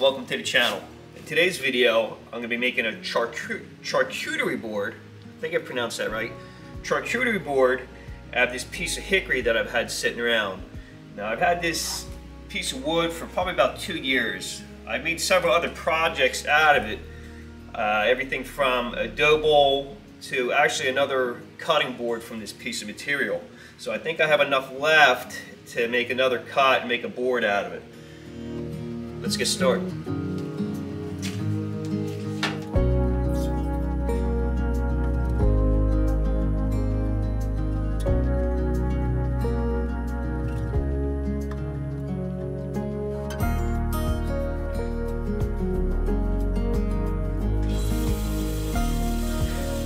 welcome to the channel. In today's video, I'm going to be making a charcuterie board. I think I pronounced that right. Charcuterie board. I have this piece of hickory that I've had sitting around. Now I've had this piece of wood for probably about 2 years. I've made several other projects out of it. Everything from a dough bowl to actually another cutting board from this piece of material. So I think I have enough left to make another cut and make a board out of it. Let's get started.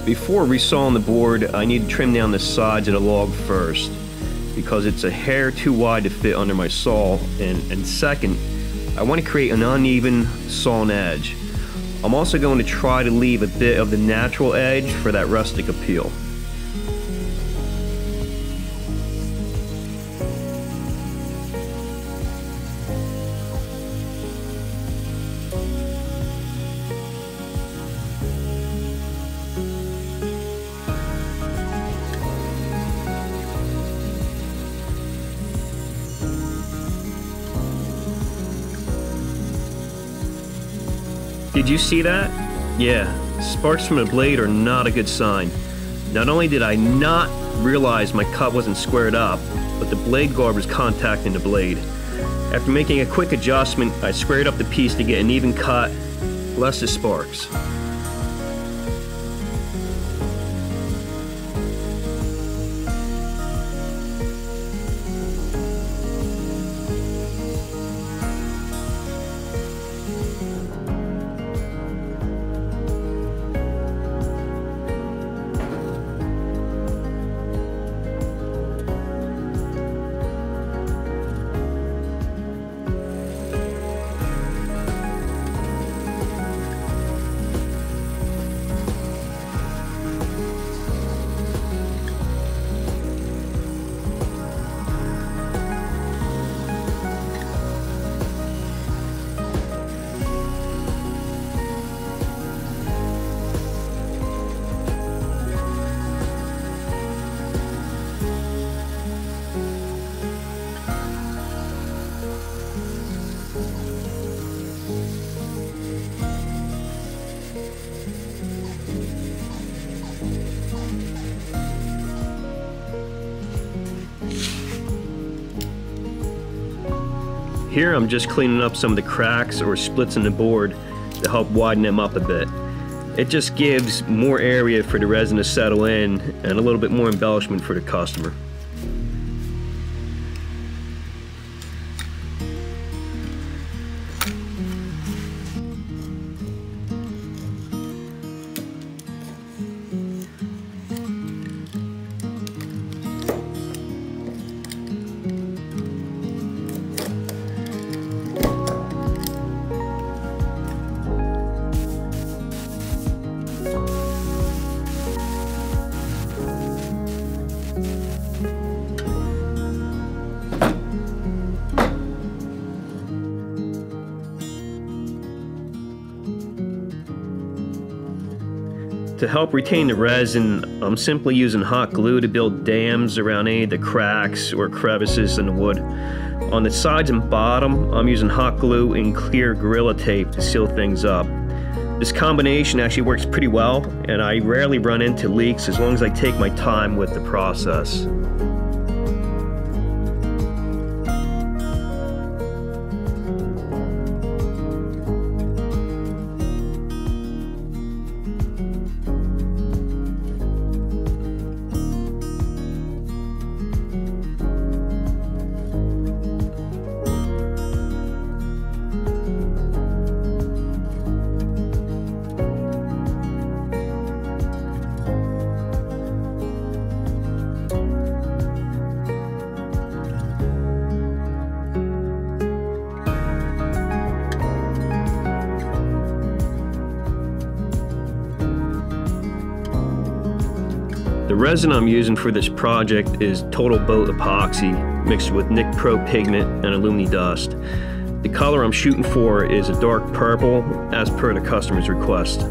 Before resawing the board, I need to trim down the sides of the log first, because it's a hair too wide to fit under my saw, and second, I want to create an uneven sawn edge. I'm also going to try to leave a bit of the natural edge for that rustic appeal. Did you see that? Yeah, sparks from the blade are not a good sign. Not only did I not realize my cut wasn't squared up, but the blade guard was contacting the blade. After making a quick adjustment, I squared up the piece to get an even cut, less the sparks. Here I'm just cleaning up some of the cracks or splits in the board to help widen them up a bit. It just gives more area for the resin to settle in and a little bit more embellishment for the customer. To help retain the resin, I'm simply using hot glue to build dams around any of the cracks or crevices in the wood. On the sides and bottom, I'm using hot glue and clear Gorilla Tape to seal things up. This combination actually works pretty well, and I rarely run into leaks as long as I take my time with the process. The resin I'm using for this project is Total Boat Epoxy mixed with Nic Pro pigment and alumni dust. The color I'm shooting for is a dark purple, as per the customer's request.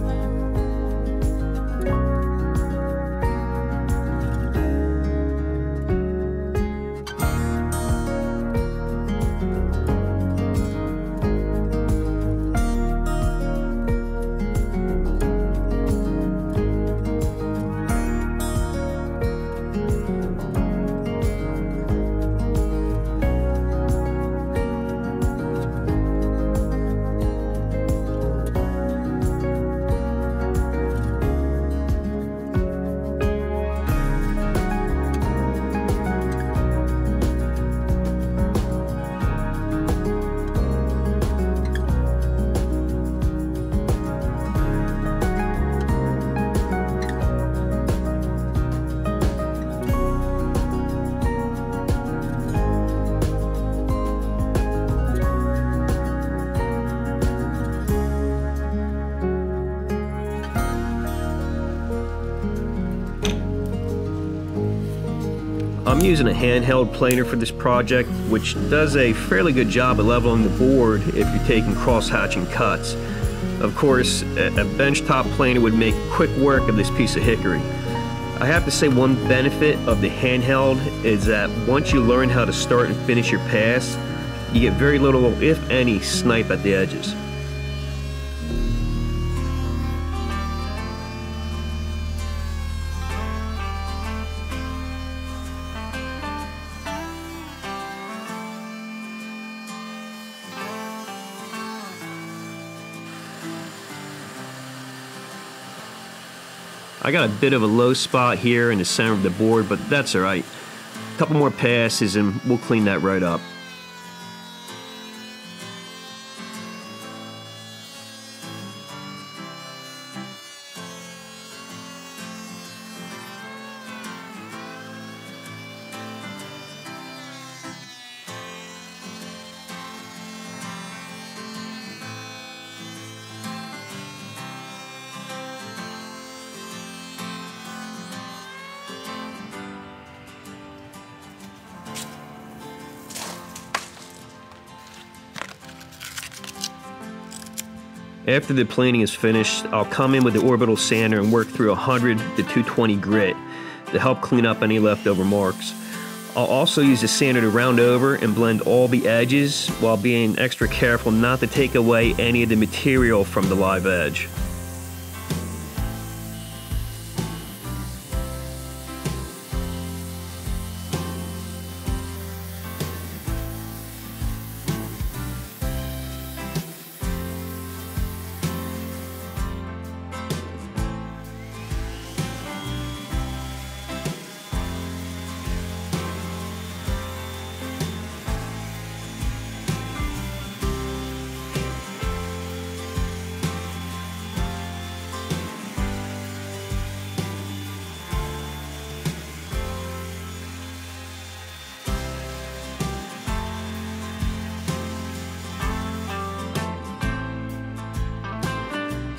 I'm using a handheld planer for this project, which does a fairly good job of leveling the board if you're taking cross-hatching cuts. Of course, a benchtop planer would make quick work of this piece of hickory. I have to say one benefit of the handheld is that once you learn how to start and finish your pass, you get very little, if any, snipe at the edges. I got a bit of a low spot here in the center of the board, but that's alright. A couple more passes and we'll clean that right up. After the planing is finished, I'll come in with the orbital sander and work through 100 to 220 grit to help clean up any leftover marks. I'll also use the sander to round over and blend all the edges while being extra careful not to take away any of the material from the live edge.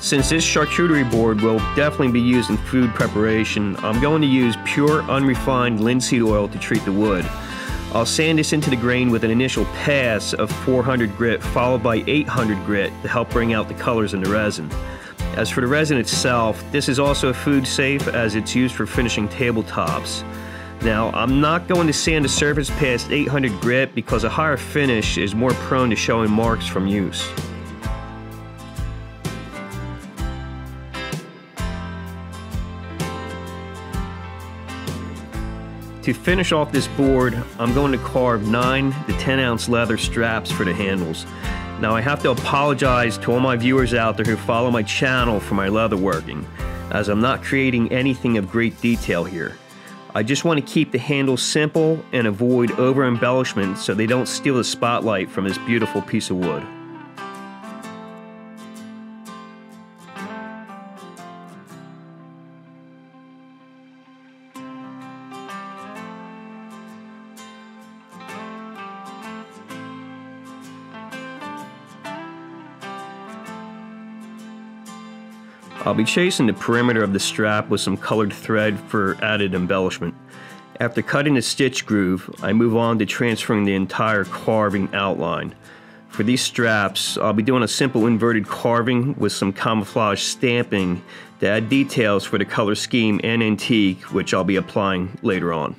Since this charcuterie board will definitely be used in food preparation, I'm going to use pure unrefined linseed oil to treat the wood. I'll sand this into the grain with an initial pass of 400 grit followed by 800 grit to help bring out the colors in the resin. As for the resin itself, this is also food safe as it's used for finishing tabletops. Now, I'm not going to sand the surface past 800 grit because a higher finish is more prone to showing marks from use. To finish off this board, I'm going to carve 9 to 10 ounce leather straps for the handles. Now I have to apologize to all my viewers out there who follow my channel for my leather working, as I'm not creating anything of great detail here. I just want to keep the handles simple and avoid over embellishment so they don't steal the spotlight from this beautiful piece of wood. I'll be chasing the perimeter of the strap with some colored thread for added embellishment. After cutting the stitch groove, I move on to transferring the entire carving outline. For these straps, I'll be doing a simple inverted carving with some camouflage stamping to add details for the color scheme and antique, which I'll be applying later on.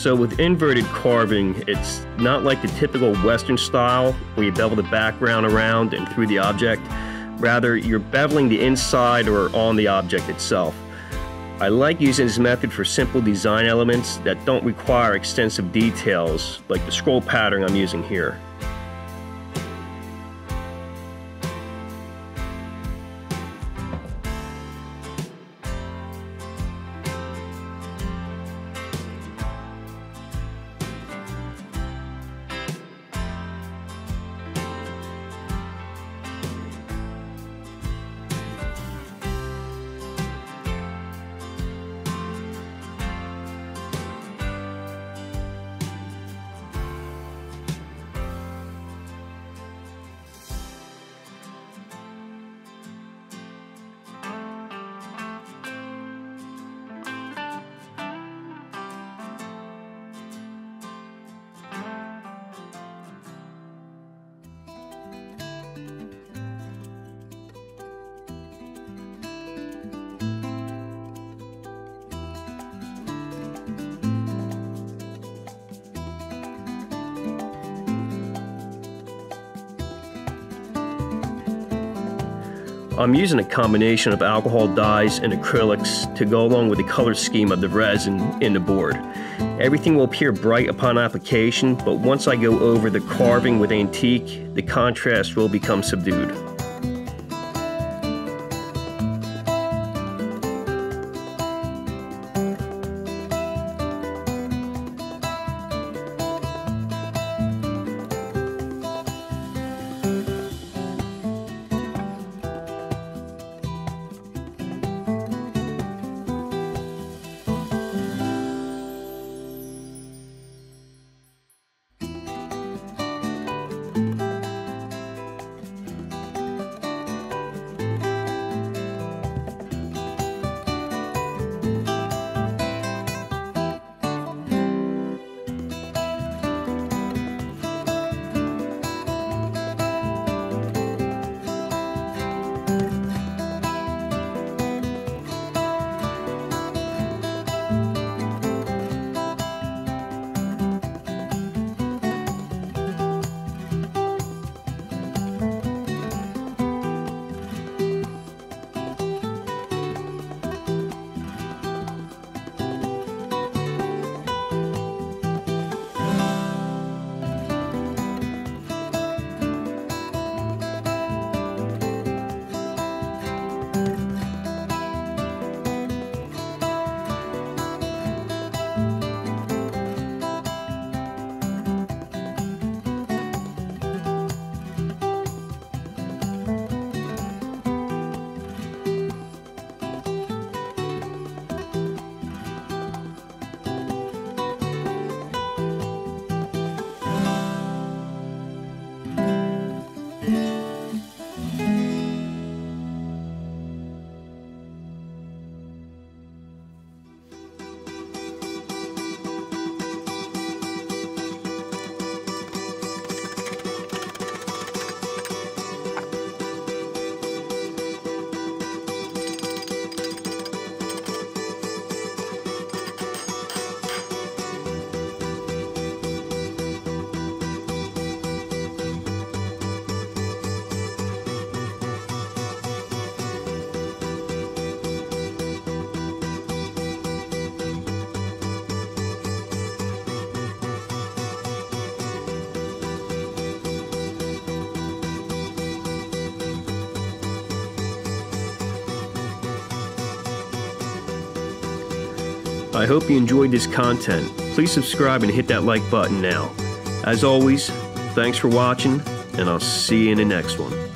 So with inverted carving, it's not like the typical Western style where you bevel the background around and through the object. Rather, you're beveling the inside or on the object itself. I like using this method for simple design elements that don't require extensive details, like the scroll pattern I'm using here. I'm using a combination of alcohol dyes and acrylics to go along with the color scheme of the resin in the board. Everything will appear bright upon application, but once I go over the carving with antique, the contrast will become subdued. I hope you enjoyed this content. Please subscribe and hit that like button now. As always, thanks for watching, and I'll see you in the next one.